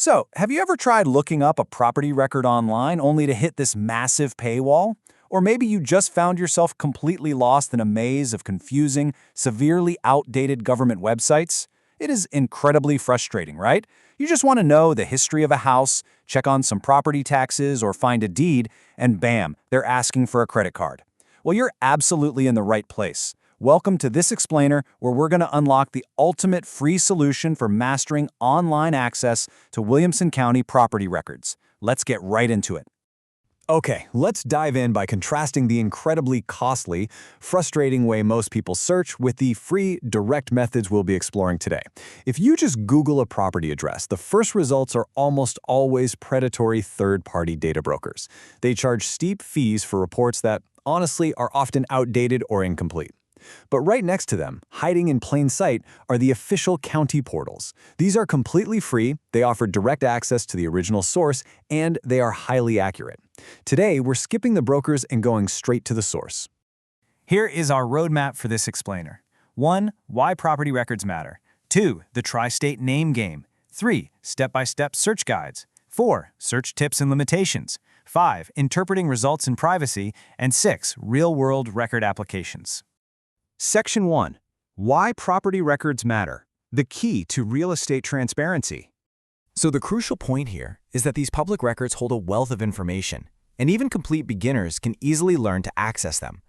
So, have you ever tried looking up a property record online only to hit this massive paywall? Or maybe you just found yourself completely lost in a maze of confusing, severely outdated government websites? It is incredibly frustrating, right? You just want to know the history of a house, check on some property taxes, or find a deed, and bam, they're asking for a credit card. Well, you're absolutely in the right place. Welcome to this explainer where we're going to unlock the ultimate free solution for mastering online access to Williamson County property records. Let's get right into it. Okay, let's dive in by contrasting the incredibly costly, frustrating way most people search with the free, direct methods we'll be exploring today. If you just Google a property address, the first results are almost always predatory third-party data brokers. They charge steep fees for reports that, honestly, are often outdated or incomplete. But right next to them, hiding in plain sight, are the official county portals. These are completely free, they offer direct access to the original source, and they are highly accurate. Today, we're skipping the brokers and going straight to the source. Here is our roadmap for this explainer. 1. Why property records matter. 2. The tri-state name game. 3. Step-by-step search guides. 4. Search tips and limitations. 5. Interpreting results in privacy. And 6. Real-world record applications. Section 1. Why property records matter. The key to real estate transparency. So the crucial point here is that these public records hold a wealth of information, and even complete beginners can easily learn to access them.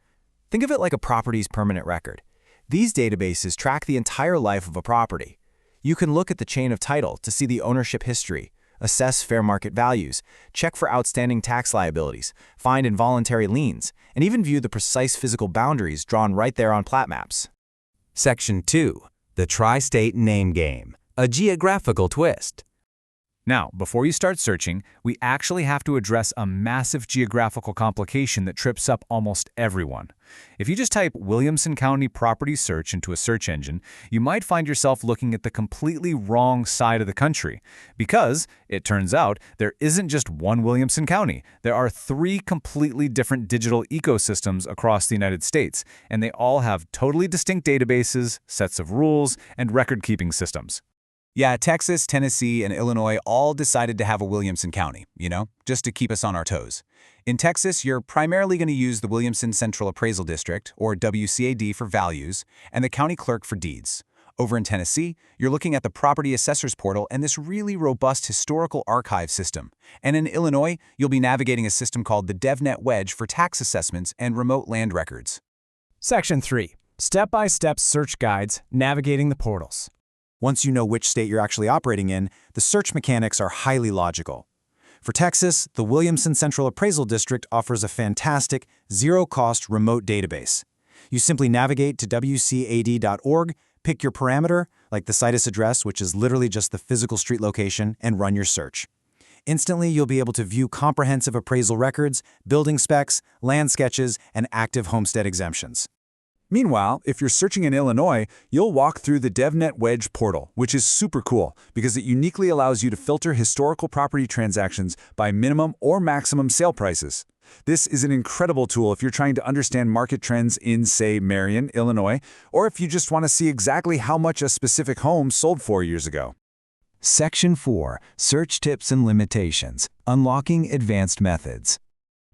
Think of it like a property's permanent record. These databases track the entire life of a property. You can look at the chain of title to see the ownership history, assess fair market values, check for outstanding tax liabilities, find involuntary liens, and even view the precise physical boundaries drawn right there on plat maps. Section 2. The Tri-State Name Game. A geographical twist. Now, before you start searching, we actually have to address a massive geographical complication that trips up almost everyone. If you just type Williamson County property search into a search engine, you might find yourself looking at the completely wrong side of the country. Because, it turns out, there isn't just one Williamson County. There are 3 completely different digital ecosystems across the United States, and they all have totally distinct databases, sets of rules, and record-keeping systems. Yeah, Texas, Tennessee, and Illinois all decided to have a Williamson County, just to keep us on our toes. In Texas, you're primarily going to use the Williamson Central Appraisal District, or WCAD for values, and the county clerk for deeds. Over in Tennessee, you're looking at the Property Assessors Portal and this really robust historical archive system. And in Illinois, you'll be navigating a system called the DevNet Wedge for tax assessments and remote land records. Section 3. Step-by-step search guides navigating the portals. Once you know which state you're actually operating in, the search mechanics are highly logical. For Texas, the Williamson Central Appraisal District offers a fantastic, zero-cost remote database. You simply navigate to wcad.org, pick your parameter, like the situs address, which is literally just the physical street location, and run your search. Instantly, you'll be able to view comprehensive appraisal records, building specs, land sketches, and active homestead exemptions. Meanwhile, if you're searching in Illinois, you'll walk through the DevNet Wedge portal, which is super cool because it uniquely allows you to filter historical property transactions by minimum or maximum sale prices. This is an incredible tool if you're trying to understand market trends in, say, Marion, Illinois, or if you just want to see exactly how much a specific home sold 4 years ago. Section 4. Search tips and limitations. Unlocking advanced methods.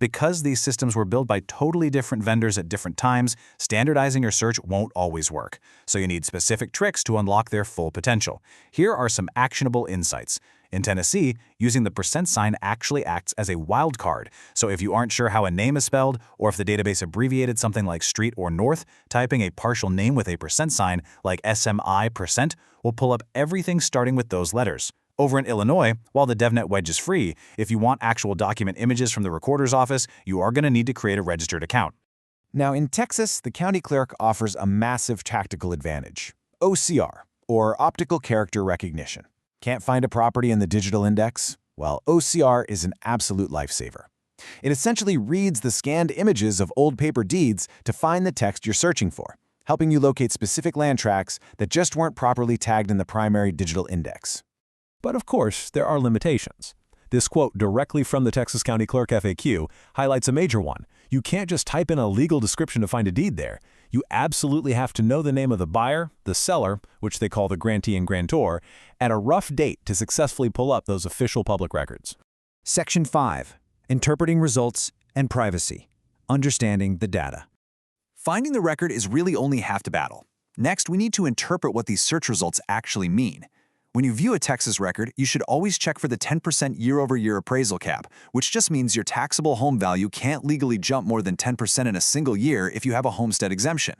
Because these systems were built by totally different vendors at different times, standardizing your search won't always work. So you need specific tricks to unlock their full potential. Here are some actionable insights. In Tennessee, using the % sign actually acts as a wildcard. So if you aren't sure how a name is spelled, or if the database abbreviated something like street or north, typing a partial name with a % sign, like SMI%, will pull up everything starting with those letters. Over in Illinois, while the DevNet Wedge is free, if you want actual document images from the recorder's office, you are going to need to create a registered account. Now, in Texas, the county clerk offers a massive tactical advantage. OCR, or Optical Character Recognition. Can't find a property in the digital index? Well, OCR is an absolute lifesaver. It essentially reads the scanned images of old paper deeds to find the text you're searching for, helping you locate specific land tracts that just weren't properly tagged in the primary digital index. But of course, there are limitations. This quote directly from the Texas County Clerk FAQ highlights a major one. You can't just type in a legal description to find a deed there. You absolutely have to know the name of the buyer, the seller, which they call the grantee and grantor, and a rough date to successfully pull up those official public records. Section 5. Interpreting results and privacy. Understanding the data. Finding the record is really only half the battle. Next, we need to interpret what these search results actually mean. When you view a Texas record, you should always check for the 10% year-over-year appraisal cap, which just means your taxable home value can't legally jump more than 10% in a single year if you have a homestead exemption.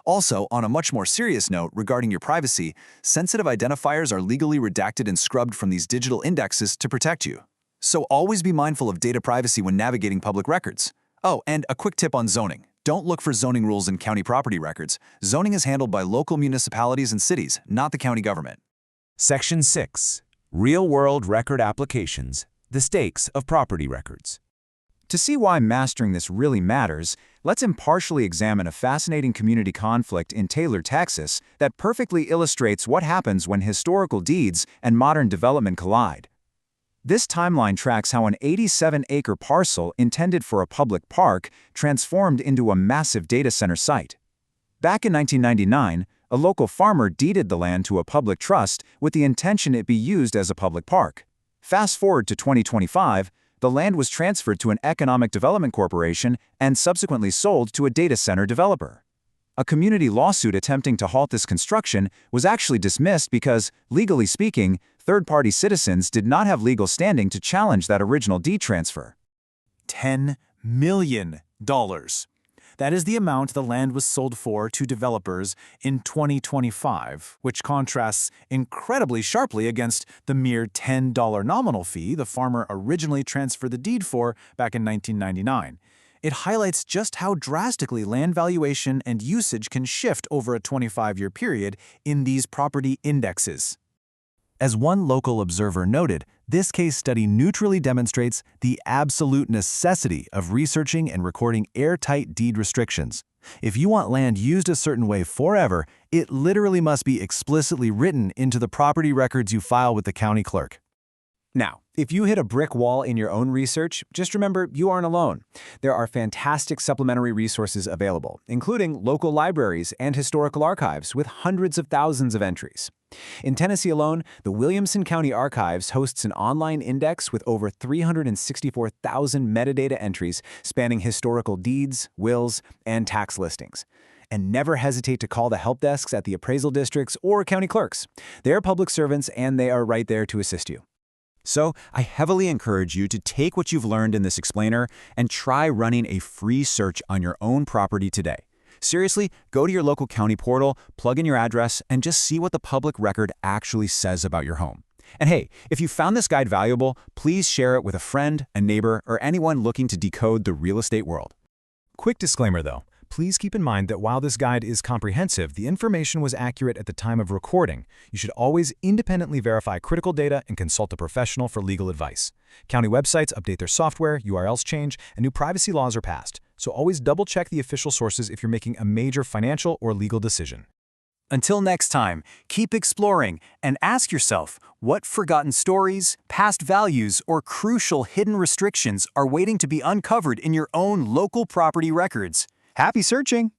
Also, on a much more serious note regarding your privacy, sensitive identifiers are legally redacted and scrubbed from these digital indexes to protect you. So always be mindful of data privacy when navigating public records. Oh, and a quick tip on zoning. Don't look for zoning rules in county property records. Zoning is handled by local municipalities and cities, not the county government. Section 6. Real-world record applications, the stakes of property records. To see why mastering this really matters, let's impartially examine a fascinating community conflict in Taylor, Texas that perfectly illustrates what happens when historical deeds and modern development collide. This timeline tracks how an 87-acre parcel intended for a public park transformed into a massive data center site. Back in 1999, a local farmer deeded the land to a public trust with the intention it be used as a public park. Fast forward to 2025, the land was transferred to an economic development corporation and subsequently sold to a data center developer. A community lawsuit attempting to halt this construction was actually dismissed because, legally speaking, third-party citizens did not have legal standing to challenge that original deed transfer. $10 million. That is the amount the land was sold for to developers in 2025, which contrasts incredibly sharply against the mere $10 nominal fee the farmer originally transferred the deed for back in 1999. It highlights just how drastically land valuation and usage can shift over a 25-year period in these property indexes. As one local observer noted, this case study neutrally demonstrates the absolute necessity of researching and recording airtight deed restrictions. If you want land used a certain way forever, it literally must be explicitly written into the property records you file with the county clerk. Now, if you hit a brick wall in your own research, just remember you aren't alone. There are fantastic supplementary resources available, including local libraries and historical archives with hundreds of thousands of entries. In Tennessee alone, the Williamson County Archives hosts an online index with over 364,000 metadata entries spanning historical deeds, wills, and tax listings. And never hesitate to call the help desks at the appraisal districts or county clerks. They're public servants and they are right there to assist you. So, I heavily encourage you to take what you've learned in this explainer and try running a free search on your own property today. Seriously, go to your local county portal, plug in your address, and just see what the public record actually says about your home. And hey, if you found this guide valuable, please share it with a friend, a neighbor, or anyone looking to decode the real estate world. Quick disclaimer though, please keep in mind that while this guide is comprehensive, the information was accurate at the time of recording. You should always independently verify critical data and consult a professional for legal advice. County websites update their software, URLs change, and new privacy laws are passed. So always double-check the official sources if you're making a major financial or legal decision. Until next time, keep exploring and ask yourself, what forgotten stories, past values, or crucial hidden restrictions are waiting to be uncovered in your own local property records? Happy searching!